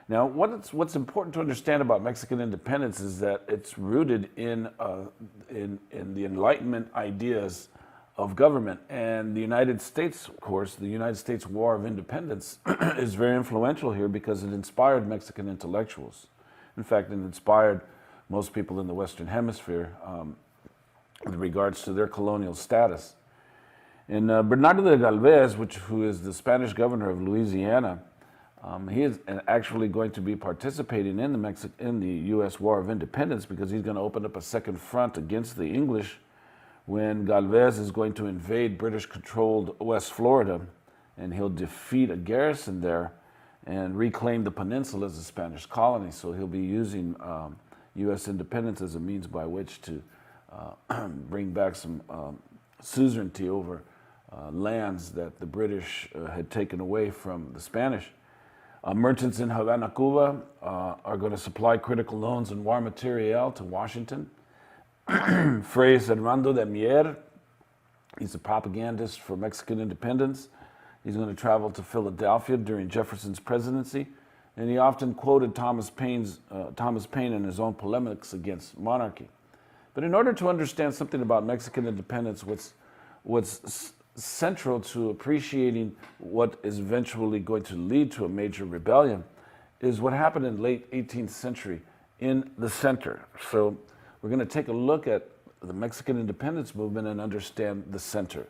Now, what's important to understand about Mexican independence is that it's rooted in the Enlightenment ideas of government. And the United States, of course, the United States War of Independence is very influential here because it inspired Mexican intellectuals. In fact, it inspired most people in the Western Hemisphere with regards to their colonial status. And Bernardo de Galvez, who is the Spanish governor of Louisiana, he is actually going to be participating in the U.S. War of Independence because he's going to open up a second front against the English when Galvez is going to invade British-controlled West Florida, and he'll defeat a garrison there and reclaim the peninsula as a Spanish colony. So he'll be using U.S. independence as a means by which to bring back some suzerainty over lands that the British had taken away from the Spanish. Merchants in Havana, Cuba are going to supply critical loans and war material to Washington. Fray Servando de Mier, he's a propagandist for Mexican independence. He's going to travel to Philadelphia during Jefferson's presidency, and he often quoted Thomas Paine in his own polemics against monarchy. But in order to understand something about Mexican independence, what's central to appreciating what is eventually going to lead to a major rebellion is what happened in the late 18th century in the center. So we're going to take a look at the Mexican independence movement and understand the center.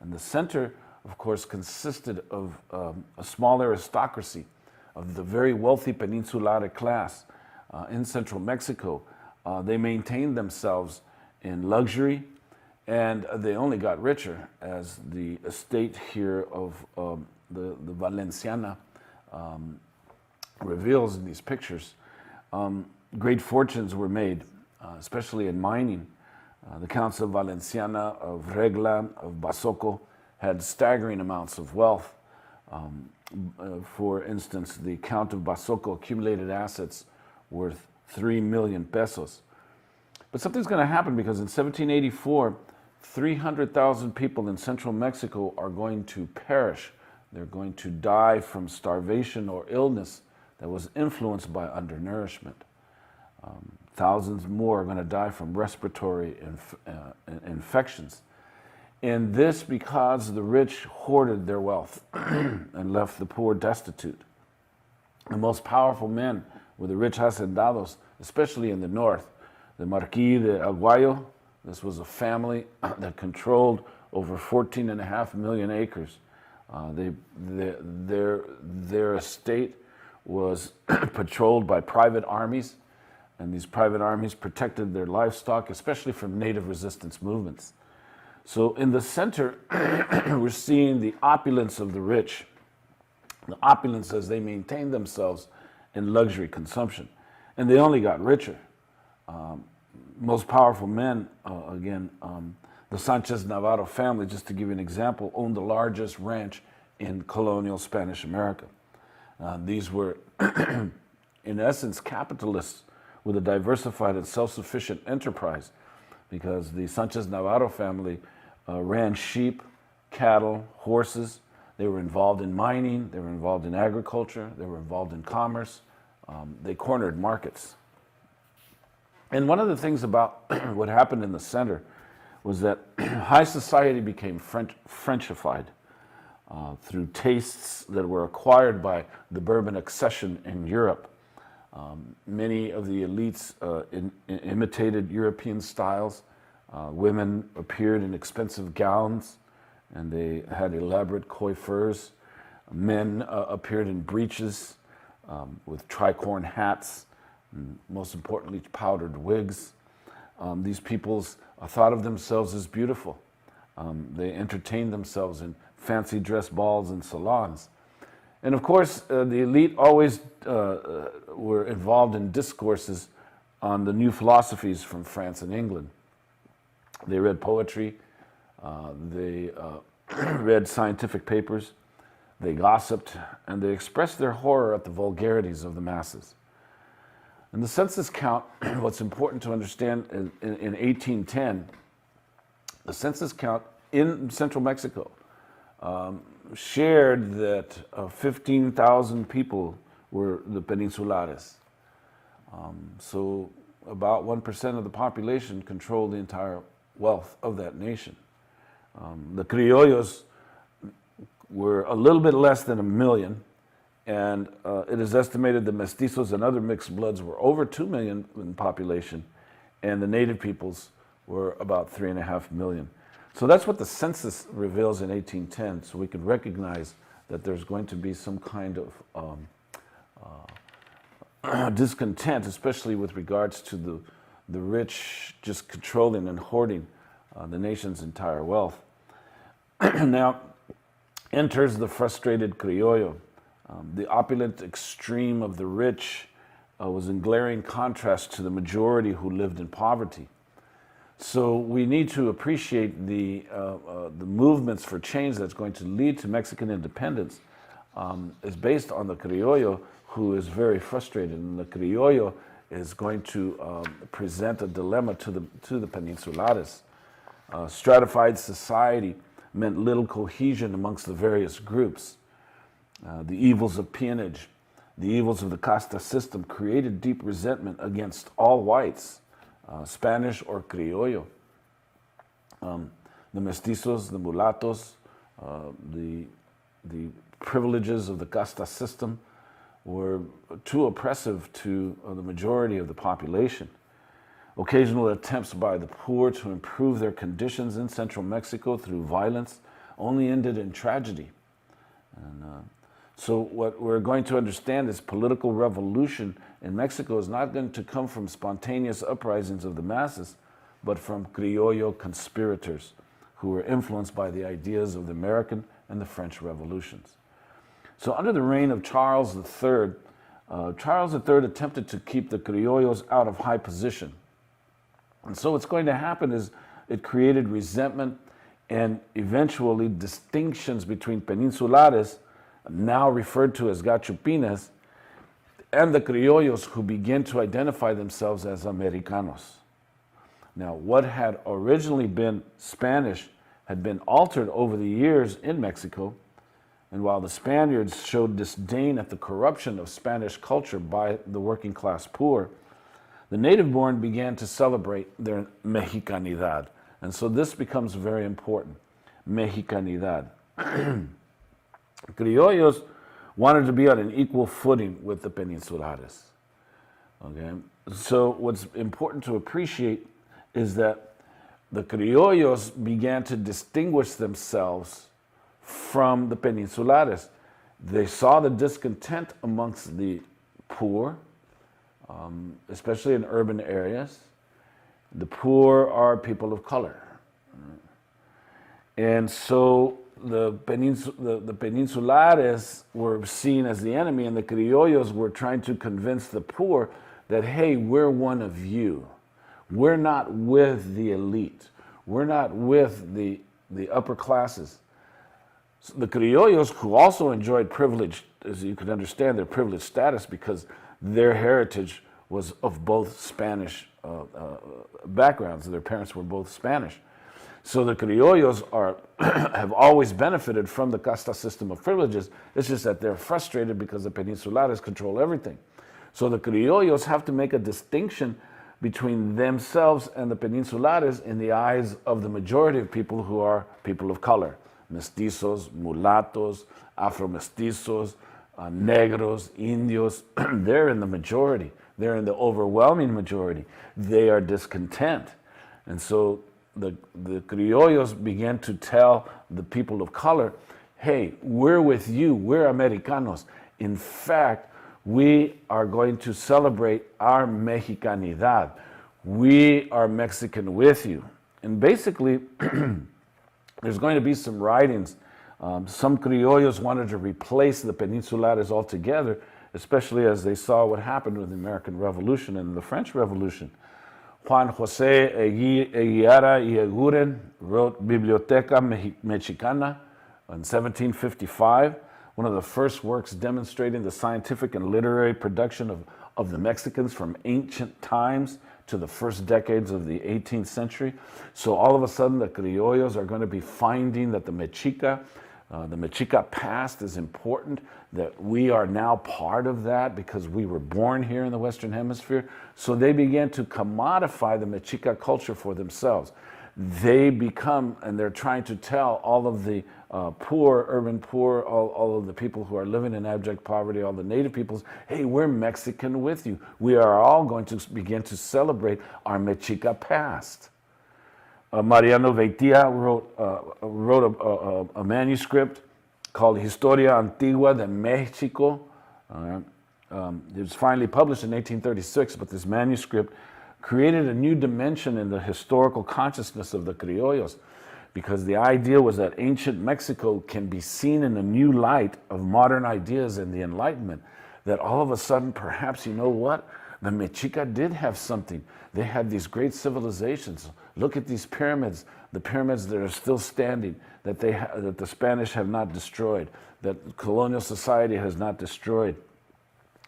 And the center, of course, consisted of a small aristocracy of the very wealthy peninsular class in central Mexico. They maintained themselves in luxury, and they only got richer as the estate here of the Valenciana reveals in these pictures. Great fortunes were made, especially in mining. The Counts of Valenciana, of Regla, of Basoco had staggering amounts of wealth. For instance, the Count of Basoco accumulated assets worth 3 million pesos. But something's going to happen because in 1784, 300,000 people in central Mexico are going to perish. They're going to die from starvation or illness that was influenced by undernourishment. Thousands more are going to die from respiratory infections. And this because the rich hoarded their wealth and left the poor destitute. The most powerful men were the rich hacendados, especially in the north. The Marquis de Aguayo, this was a family that controlled over 14.5 million acres. Their estate was patrolled by private armies, and these private armies protected their livestock, especially from native resistance movements. So in the center, we're seeing the opulence of the rich, the opulence as they maintained themselves in luxury consumption. And they only got richer. Most powerful men, the Sanchez Navarro family, just to give you an example, owned the largest ranch in colonial Spanish America. These were, in essence, capitalists with a diversified and self-sufficient enterprise, because the Sanchez Navarro family ran sheep, cattle, horses. They were involved in mining, they were involved in agriculture, they were involved in commerce. They cornered markets. And one of the things about what happened in the center was that high society became Frenchified through tastes that were acquired by the Bourbon accession in Europe. Many of the elites imitated European styles. Women appeared in expensive gowns, and they had elaborate coiffures. Men appeared in breeches with tricorn hats, and most importantly, powdered wigs. These peoples thought of themselves as beautiful. They entertained themselves in fancy dress balls and salons. And of course, the elite always were involved in discourses on the new philosophies from France and England. They read poetry, they read scientific papers, they gossiped, and they expressed their horror at the vulgarities of the masses. In the census count, what's important to understand in 1810, the census count in central Mexico shared that 15,000 people were the Peninsulares. So about 1% of the population controlled the entire wealth of that nation. The Criollos were a little bit less than 1 million, and it is estimated the mestizos and other mixed bloods were over 2 million in population, and the native peoples were about 3.5 million. So that's what the census reveals in 1810, so we could recognize that there's going to be some kind of discontent, especially with regards to the rich just controlling and hoarding the nation's entire wealth. Now enters the frustrated criollo. The opulent extreme of the rich was in glaring contrast to the majority who lived in poverty. So we need to appreciate the movements for change that's going to lead to Mexican independence is based on the criollo, who is very frustrated, and the criollo is going to present a dilemma to the Peninsulares. Stratified society meant little cohesion amongst the various groups. The evils of peonage, the evils of the casta system created deep resentment against all whites, Spanish or criollo. The mestizos, the mulattos, the privileges of the casta system were too oppressive to the majority of the population. Occasional attempts by the poor to improve their conditions in central Mexico through violence only ended in tragedy. And so what we're going to understand is political revolution in Mexico is not going to come from spontaneous uprisings of the masses, but from criollo conspirators who were influenced by the ideas of the American and the French revolutions. So under the reign of Charles III, Charles III attempted to keep the criollos out of high position. And so what's going to happen is it created resentment and eventually distinctions between Peninsulares, now referred to as Gachupines, and the criollos who began to identify themselves as Americanos. Now, what had originally been Spanish had been altered over the years in Mexico, and while the Spaniards showed disdain at the corruption of Spanish culture by the working class poor, the native-born began to celebrate their Mexicanidad. And so this becomes very important, Mexicanidad. Criollos wanted to be on an equal footing with the Peninsulares. Okay? So what's important to appreciate is that the criollos began to distinguish themselves from the Peninsulares. They saw the discontent amongst the poor, especially in urban areas. The poor are people of color. And so the Peninsulares were seen as the enemy, and the criollos were trying to convince the poor that, hey, we're one of you. We're not with the elite. We're not with the upper classes. So the criollos, who also enjoyed privilege, as you can understand, their privileged status because their heritage was of both Spanish backgrounds. Their parents were both Spanish. So the criollos have always benefited from the casta system of privileges. It's just that they're frustrated because the Peninsulares control everything. So the criollos have to make a distinction between themselves and the Peninsulares in the eyes of the majority of people who are people of color. Mestizos, mulattos, afro-mestizos, negros, indios, they're in the majority. They're in the overwhelming majority. They are discontent. And so the criollos began to tell the people of color, hey, we're with you, we're Americanos. In fact, we are going to celebrate our Mexicanidad. We are Mexican with you. And basically, there's going to be some writings. Some criollos wanted to replace the Peninsulares altogether, especially as they saw what happened with the American Revolution and the French Revolution. Juan José Eguiara y Eguren wrote Biblioteca Mexicana in 1755, one of the first works demonstrating the scientific and literary production of the Mexicans from ancient times to the first decades of the 18th century. So all of a sudden the criollos are going to be finding that the Mexica The Mexica past is important, that we are now part of that because we were born here in the Western Hemisphere. So they began to commodify the Mexica culture for themselves. They become, and they're trying to tell all of the poor, urban poor, all of the people who are living in abject poverty, all the native peoples, hey, we're Mexican with you. We are all going to begin to celebrate our Mexica past. Mariano Veitia wrote a manuscript called Historia Antigua de Mexico. It was finally published in 1836, but this manuscript created a new dimension in the historical consciousness of the criollos, because the idea was that ancient Mexico can be seen in a new light of modern ideas and the Enlightenment, that all of a sudden, perhaps, you know what? The Mexica did have something. They had these great civilizations. Look at these pyramids, the pyramids that are still standing, that the Spanish have not destroyed, that colonial society has not destroyed.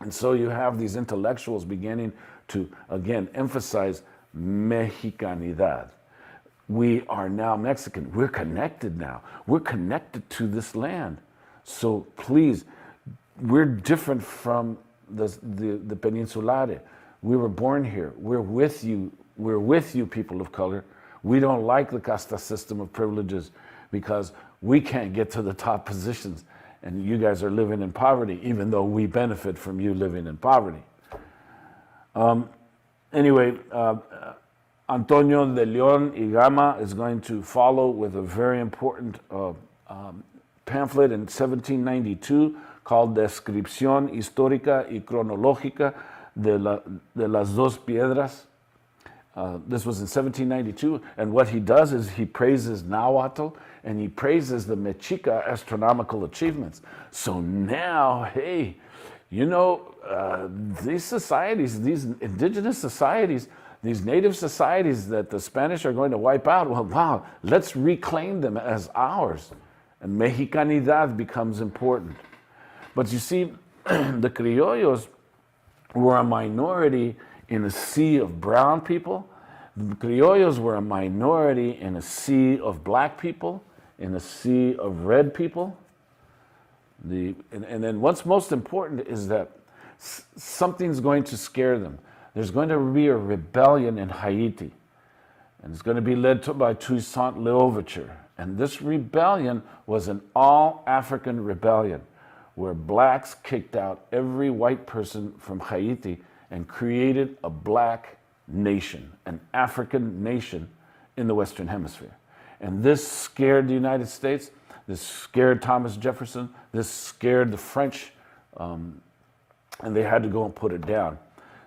And so you have these intellectuals beginning to, again, emphasize Mexicanidad. We are now Mexican. We're connected now. We're connected to this land. So please, we're different from the Peninsulare. We were born here. We're with you. We're with you, people of color. We don't like the casta system of privileges because we can't get to the top positions. And you guys are living in poverty, even though we benefit from you living in poverty. Anyway, Antonio de León y Gama is going to follow with a very important pamphlet in 1792 called Descripción Histórica y Cronológica de las Dos Piedras. This was in 1792, and what he does is he praises Nahuatl and he praises the Mexica astronomical achievements. So now, hey, you know, these societies, these indigenous societies, these native societies that the Spanish are going to wipe out, well, wow, let's reclaim them as ours. And Mexicanidad becomes important. But you see, the criollos were a minority in a sea of brown people. The criollos were a minority in a sea of black people, in a sea of red people. And then what's most important is that something's going to scare them. There's going to be a rebellion in Haiti, and it's going to be led by Toussaint L'Ouverture. And this rebellion was an all-African rebellion, where blacks kicked out every white person from Haiti and created a black nation, an African nation in the Western Hemisphere. And this scared the United States, this scared Thomas Jefferson, this scared the French, and they had to go and put it down.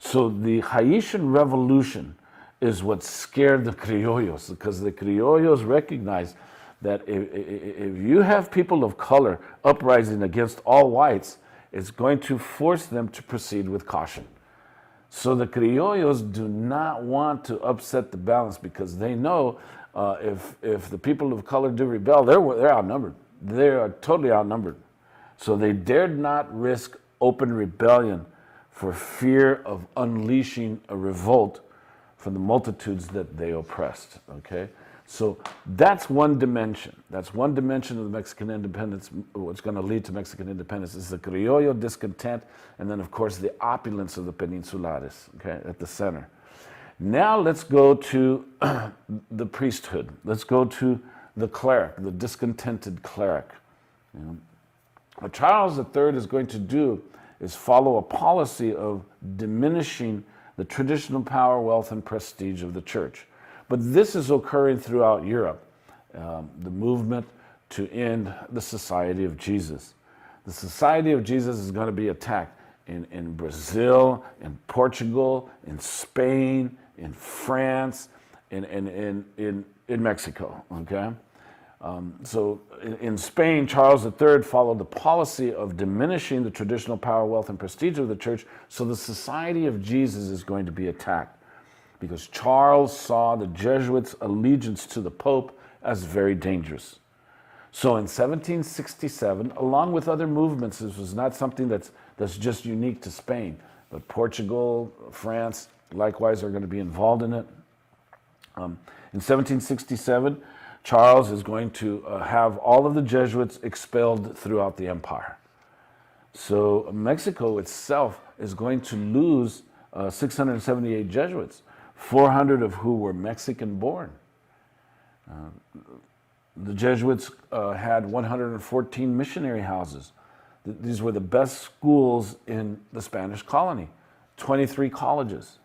So the Haitian Revolution is what scared the criollos, because the criollos recognized that if you have people of color uprising against all whites, it's going to force them to proceed with caution. So the criollos do not want to upset the balance, because they know if the people of color do rebel, they're outnumbered. They are totally outnumbered. So they dared not risk open rebellion for fear of unleashing a revolt from the multitudes that they oppressed, okay? So that's one dimension. That's one dimension of the Mexican independence. What's going to lead to Mexican independence is the criollo discontent, and then, of course, the opulence of the Peninsulares, okay, at the center. Now let's go to the priesthood. Let's go to the cleric, the discontented cleric. You know? What Charles III is going to do is follow a policy of diminishing the traditional power, wealth, and prestige of the church. But this is occurring throughout Europe, the movement to end the Society of Jesus. The Society of Jesus is going to be attacked in Brazil, in Portugal, in Spain, in France, in Mexico, okay? So in Spain, Charles III followed the policy of diminishing the traditional power, wealth, and prestige of the church, so the Society of Jesus is going to be attacked, because Charles saw the Jesuits' allegiance to the Pope as very dangerous. So in 1767, along with other movements, this was not something that's just unique to Spain, but Portugal, France, likewise are going to be involved in it. In 1767, Charles is going to have all of the Jesuits expelled throughout the empire. So Mexico itself is going to lose 678 Jesuits, 400 of who were Mexican born. The Jesuits had 114 missionary houses. These were the best schools in the Spanish colony, 23 colleges,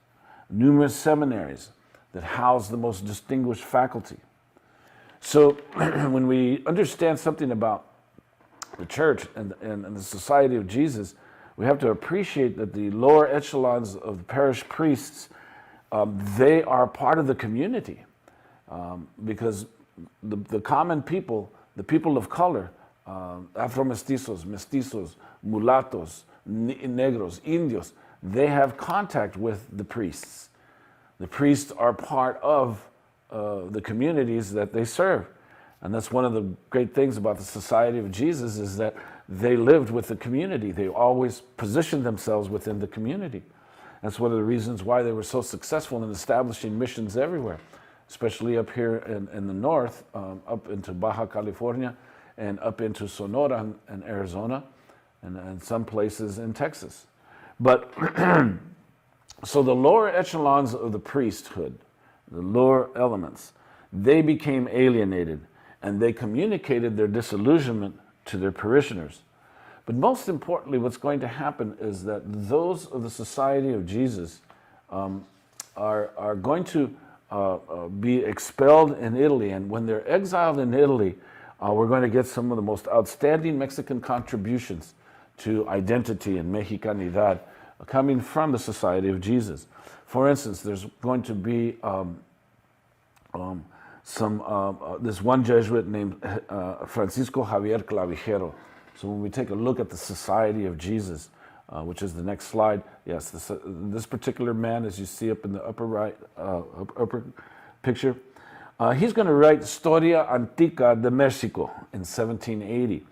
numerous seminaries that housed the most distinguished faculty. So when we understand something about the church and the Society of Jesus, we have to appreciate that the lower echelons of the parish priests, they are part of the community, because the common people, the people of color, Afro-mestizos, mestizos, mulattos, negros, indios, they have contact with the priests. The priests are part of the communities that they serve. And that's one of the great things about the Society of Jesus, is that they lived with the community. They always positioned themselves within the community. That's one of the reasons why they were so successful in establishing missions everywhere, especially up here in the north, up into Baja California and up into Sonora and Arizona and some places in Texas. But so the lower echelons of the priesthood, the lower elements, they became alienated and they communicated their disillusionment to their parishioners. But most importantly, what's going to happen is that those of the Society of Jesus are going to be expelled in Italy. And when they're exiled in Italy, we're going to get some of the most outstanding Mexican contributions to identity and Mexicanidad coming from the Society of Jesus. For instance, there's going to be this one Jesuit named Francisco Javier Clavijero. So when we take a look at the Society of Jesus, which is the next slide, yes, this particular man, as you see up in the upper right, upper picture, he's going to write Historia Antigua de Mexico in 1780.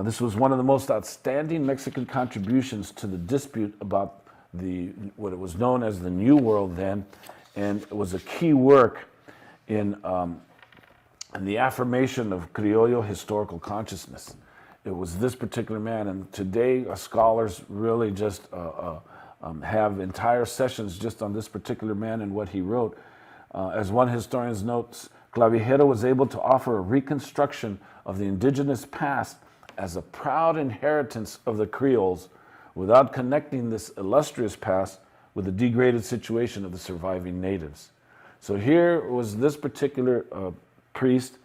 This was one of the most outstanding Mexican contributions to the dispute about what it was known as the New World then, and it was a key work in the affirmation of Criollo historical consciousness. It was this particular man, and today scholars really just have entire sessions just on this particular man and what he wrote. As one historian notes, Clavijero was able to offer a reconstruction of the indigenous past as a proud inheritance of the Creoles without connecting this illustrious past with the degraded situation of the surviving natives. So here was this particular priest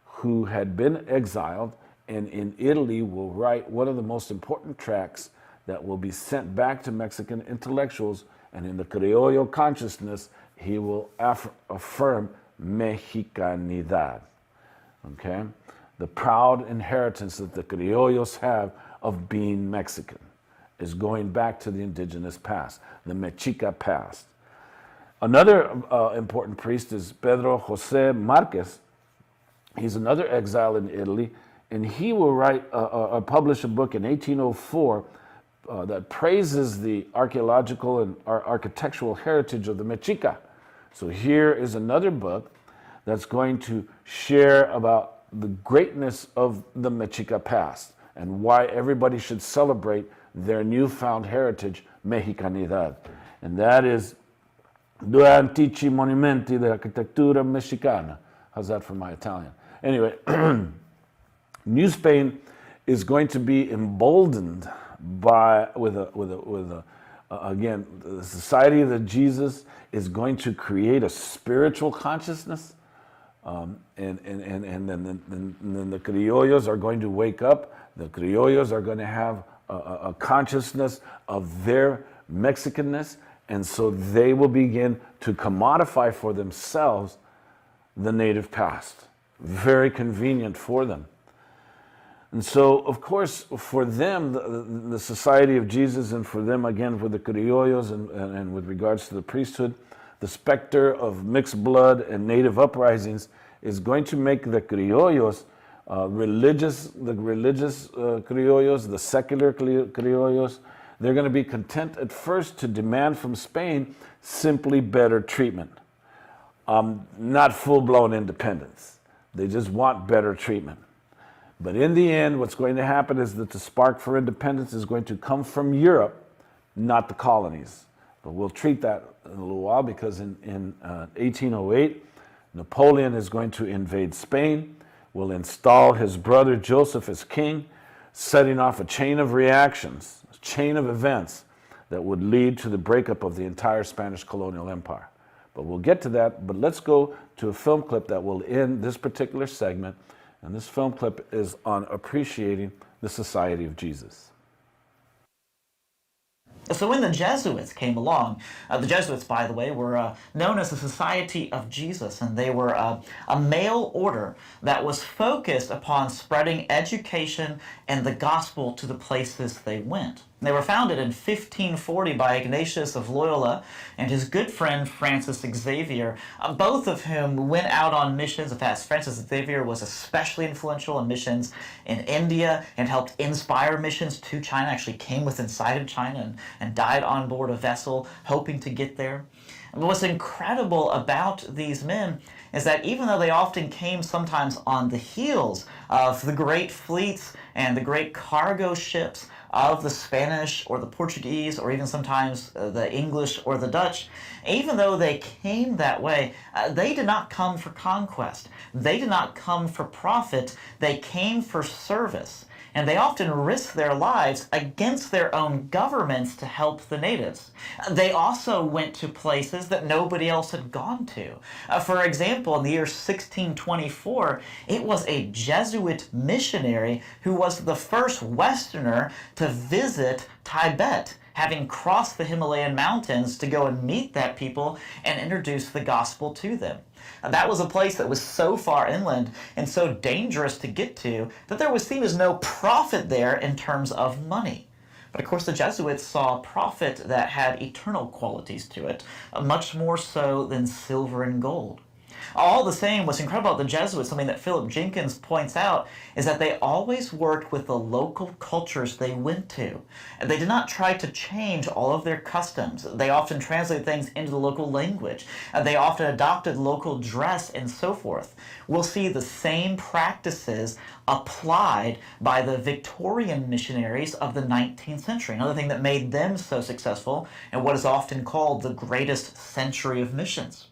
who had been exiled, and in Italy will write one of the most important tracts that will be sent back to Mexican intellectuals, and in the Criollo consciousness, he will affirm Mexicanidad, okay? The proud inheritance that the Criollos have of being Mexican is going back to the indigenous past, the Mexica past. Another important priest is Pedro Jose Marquez. He's another exile in Italy, and he will publish a book in 1804 that praises the archaeological and architectural heritage of the Mexica. So here is another book that's going to share about the greatness of the Mexica past and why everybody should celebrate their newfound heritage, Mexicanidad. And that is Due Antichi Monumenti de Arquitectura Mexicana. How's that for my Italian? Anyway, New Spain is going to be emboldened again, the Society of the Jesus is going to create a spiritual consciousness, and then the Criollos are going to wake up. The Criollos are going to have a consciousness of their Mexicanness, and so they will begin to commodify for themselves the native past. Very convenient for them. And so, of course, for them, the Society of Jesus, and for them, again, for the Criollos, and with regards to the priesthood, the specter of mixed blood and native uprisings is going to make the Criollos the religious Criollos, the secular Criollos, they're going to be content at first to demand from Spain simply better treatment, not full-blown independence. They just want better treatment. But in the end, what's going to happen is that the spark for independence is going to come from Europe, not the colonies. But we'll treat that in a little while, because in 1808, Napoleon is going to invade Spain, will install his brother Joseph as king, setting off a chain of reactions, a chain of events that would lead to the breakup of the entire Spanish colonial empire. But we'll get to that, but let's go to a film clip that will end this particular segment. And this film clip is on appreciating the Society of Jesus. So when the Jesuits came along, the Jesuits, by the way, were known as the Society of Jesus, and they were a male order that was focused upon spreading education and the gospel to the places they went. They were founded in 1540 by Ignatius of Loyola and his good friend Francis Xavier, both of whom went out on missions. In fact, Francis Xavier was especially influential in missions in India and helped inspire missions to China, actually came within sight of China and died on board a vessel hoping to get there. But what's incredible about these men is that even though they often came sometimes on the heels of the great fleets and the great cargo ships of the Spanish or the Portuguese, or even sometimes the English or the Dutch, even though they came that way, they did not come for conquest. They did not come for profit. They came for service. And they often risked their lives against their own governments to help the natives. They also went to places that nobody else had gone to. For example, in the year 1624, it was a Jesuit missionary who was the first Westerner to visit Tibet, having crossed the Himalayan mountains to go and meet that people and introduce the gospel to them. That was a place that was so far inland and so dangerous to get to that there was seen as no profit there in terms of money. But of course the Jesuits saw profit that had eternal qualities to it, much more so than silver and gold. All the same, what's incredible about the Jesuits, something that Philip Jenkins points out, is that they always worked with the local cultures they went to. And they did not try to change all of their customs. They often translated things into the local language. They often adopted local dress and so forth. We'll see the same practices applied by the Victorian missionaries of the 19th century. Another thing that made them so successful, and what is often called the greatest century of missions.